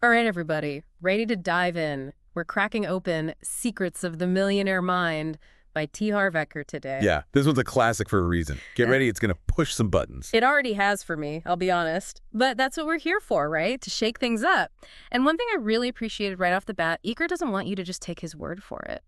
All right, everybody, ready to dive in. We're cracking open Secrets of the Millionaire Mind by Harv Eker today. Yeah, this one's a classic for a reason. Get Uh, ready, it's going to push some buttons. It already has for me, I'll be honest. But that's what we're here for, right? To shake things up. And one thing I really appreciated right off the bat, Eker doesn't want you to just take his word for it.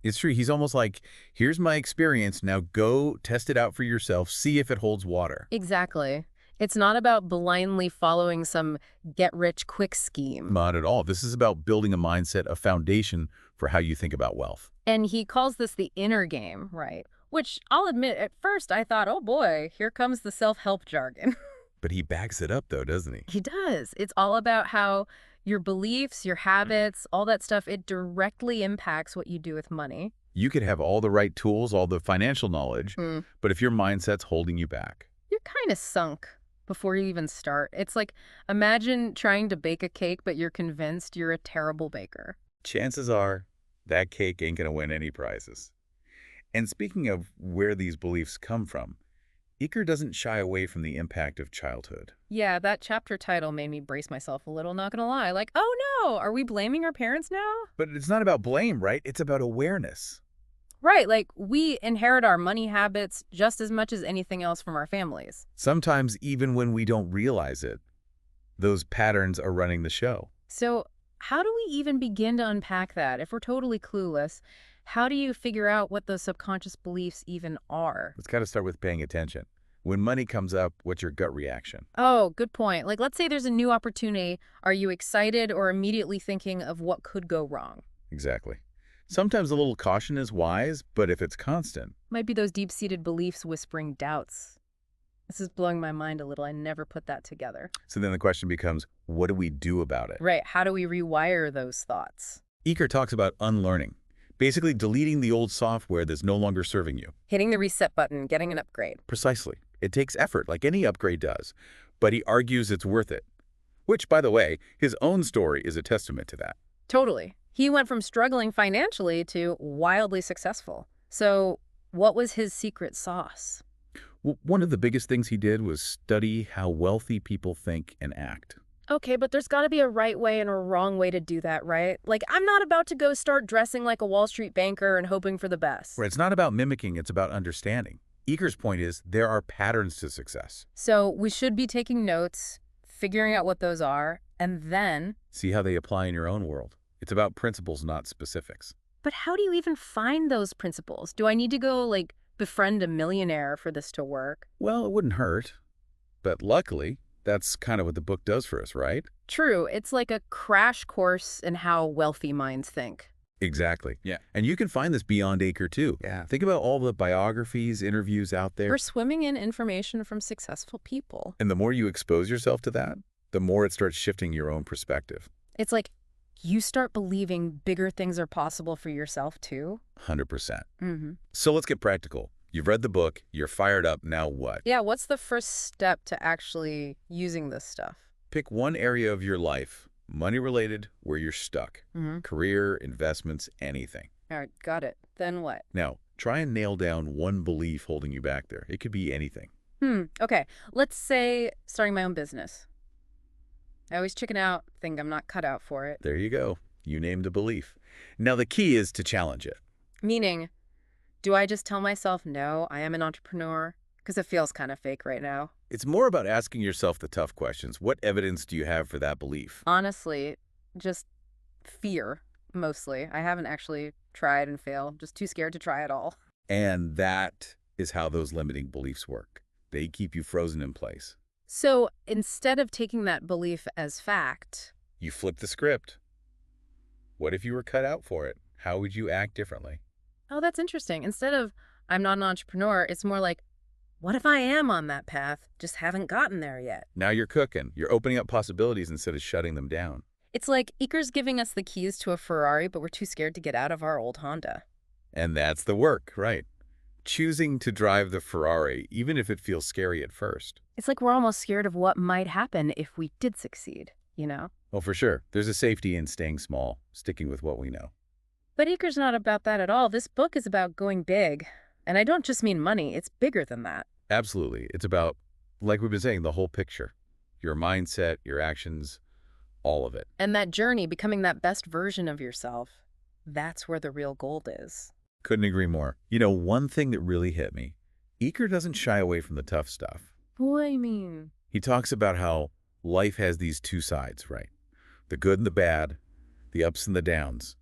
It's true. He's almost like, here's my experience. Now go test it out for yourself. See if it holds water. Exactly. It's not about blindly following some get-rich-quick scheme. Not at all. This is about building a mindset, a foundation for how you think about wealth. And he calls this the inner game, right? Which I'll admit, at first I thought, oh boy, here comes the self-help jargon. But he backs it up, though, doesn't he? He does. It's all about how your beliefs, your habits, all that stuff, it directly impacts what you do with money. You could have all the right tools, all the financial knowledge, Mm. but if your mindset's holding you back. You're kind of sunk before you even start. It's like, imagine trying to bake a cake, but you're convinced you're a terrible baker. Chances are that cake ain't going to win any prizes. And speaking of where these beliefs come from, Eker doesn't shy away from the impact of childhood. Yeah, that chapter title made me brace myself a little, not gonna lie. Like, oh no, are we blaming our parents now? But it's not about blame, right? It's about awareness. Right, like we inherit our money habits just as much as anything else from our families. Sometimes even when we don't realize it, those patterns are running the show. So how do we even begin to unpack that? If we're totally clueless, how do you figure out what those subconscious beliefs even are? It's got to start with paying attention. When money comes up, what's your gut reaction? Oh, good point. Like, let's say there's a new opportunity. Are you excited or immediately thinking of what could go wrong? Exactly. Sometimes a little caution is wise, but if it's constant, Might be those deep-seated beliefs whispering doubts. This is blowing my mind a little. I never put that together. so then the question becomes, what do we do about it? Right, how do we rewire those thoughts? Eker talks about unlearning, basically deleting the old software that's no longer serving you. Hitting the reset button, getting an upgrade. Precisely. It takes effort, like any upgrade does, but he argues it's worth it. Which, by the way, his own story is a testament to that. Totally. He went from struggling financially to wildly successful. So what was his secret sauce? One of the biggest things he did was study how wealthy people think and act. Okay, but there's got to be a right way and a wrong way to do that, right? Like, I'm not about to go start dressing like a Wall Street banker and hoping for the best. Where it's not about mimicking, it's about understanding. Eker's point is there are patterns to success. So we should be taking notes, figuring out what those are, and then... See how they apply in your own world. It's about principles, not specifics. But how do you even find those principles? Do I need to go, like, befriend a millionaire for this to work? Well, it wouldn't hurt. But luckily, that's kind of what the book does for us, right? True, it's like a crash course in how wealthy minds think. Exactly. Yeah. And you can find this beyond Eker, too. Yeah. Think about all the biographies, interviews out there. We're swimming in information from successful people. And the more you expose yourself to that, the more it starts shifting your own perspective. It's like you start believing bigger things are possible for yourself, too. 100%. Mm-hmm. So let's get practical. You've read the book. You're fired up. Now what? Yeah, what's the first step to actually using this stuff? Pick one area of your life, money-related, where you're stuck. Mm-hmm. Career, investments, anything. All right, got it. Then what? Now, try and nail down one belief holding you back there. It could be anything. Okay. Let's say starting my own business. I always chicken out, think I'm not cut out for it. There you go. You named a belief. Now, the key is to challenge it. Meaning, do I just tell myself, no, I am an entrepreneur? Because it feels kind of fake right now. It's more about asking yourself the tough questions. What evidence do you have for that belief? Honestly, just fear, mostly. I haven't actually tried and failed. Just too scared to try at all. And that is how those limiting beliefs work. They keep you frozen in place. So instead of taking that belief as fact, You flip the script. What if you were cut out for it? How would you act differently? oh, that's interesting. Instead of I'm not an entrepreneur, it's more like, what if I am on that path, just haven't gotten there yet? Now you're cooking. You're opening up possibilities instead of shutting them down. It's like Eker's giving us the keys to a Ferrari, but we're too scared to get out of our old Honda. And that's the work, right? Choosing to drive the Ferrari, even if it feels scary at first. It's like we're almost scared of what might happen if we did succeed, you know? Well, for sure. There's a safety in staying small, sticking with what we know. But Eker's not about that at all. This book is about going big. And I don't just mean money. It's bigger than that. Absolutely. It's about, like we've been saying, the whole picture. Your mindset, your actions, all of it. And that journey, becoming that best version of yourself, that's where the real gold is. Couldn't agree more. You know, one thing that really hit me, Eker doesn't shy away from the tough stuff. What do you mean? He talks about how life has these two sides, right? The good and the bad, the ups and the downs,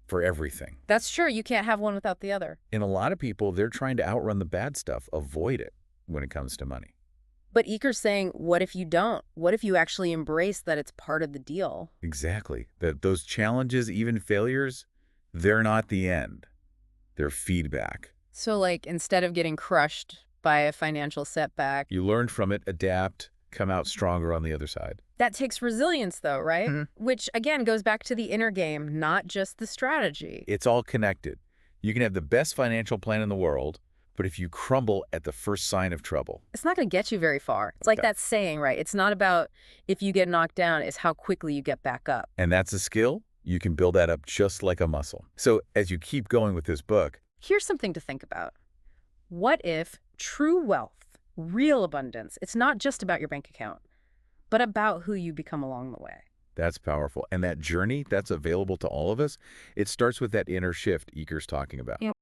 for everything. That's true. You can't have one without the other. And a lot of people, they're trying to outrun the bad stuff, avoid it when it comes to money. But Eker's saying, what if you don't? What if you actually embrace that it's part of the deal? Exactly. That those challenges, even failures, they're not the end. They're feedback. So, like, instead of getting crushed by a financial setback, You learn from it, adapt, come out stronger on the other side. that takes resilience, though, right? Which, again, goes back to the inner game, not just the strategy. It's all connected. You can have the best financial plan in the world, but if you crumble at the first sign of trouble, It's not going to get you very far. It's like that saying, right? It's not about if you get knocked down, it's how quickly you get back up. and that's a skill, you can build that up just like a muscle. So as you keep going with this book, Here's something to think about. What if true wealth, real abundance, it's not just about your bank account, but about who you become along the way? that's powerful. And that journey that's available to all of us, it starts with that inner shift Eker's talking about. Yeah.